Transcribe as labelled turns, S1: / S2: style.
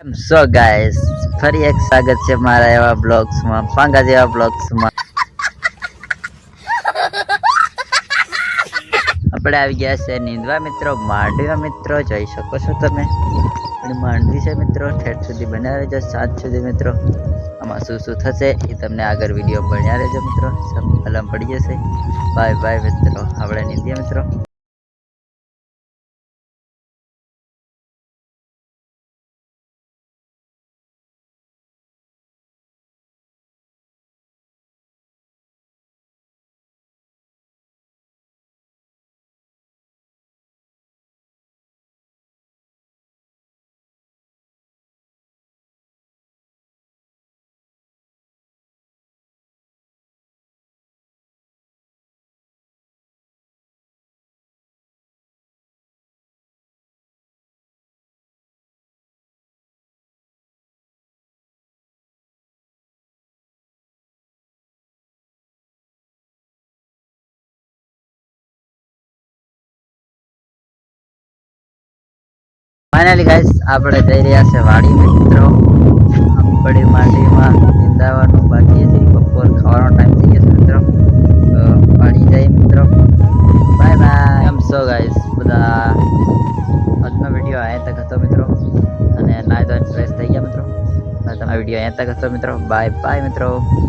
S1: So guys ફરી એક સ્વાગત છે મારા એવા બ્લોગ્સમાં, પાંગા જેવા બ્લોગ્સમાં. આપણે આવી ગયા છે નીંદવા મિત્રો, માંડવીમાં મિત્રો. જોઈ શકો છો તમે માંડવી છે મિત્રો. ઠેઠ સુધી બન્યા રહેજો, સાંજ સુધી મિત્રો. આમાં શું શું થશે એ તમને આગળ વિડીયો બન્યા રહેજો મિત્રો. અલમ પડી જશે. બાય બાય મિત્રો, આપણે નીંદીએ મિત્રો. ફાઇનલી ગાઈસ આપણે જઈ રહ્યા છે વાડી મિત્રો. આપણી માંડવીમાં નિંદાવાનું બાકી છે. બપોર ખાવાનો ટાઈમ થઈ ગયો છે મિત્રો. તો વાડી જઈએ મિત્રો. Bye bye. કેમ છો ગાઈસ બધા? આજનો વિડીયો અહીંયા તક હતો મિત્રો. અને નાય તો ફ્રેશ થઈ ગયા મિત્રો. તમારો વિડીયો અહીંયા તક હતો મિત્રો. બાય બાય મિત્રો.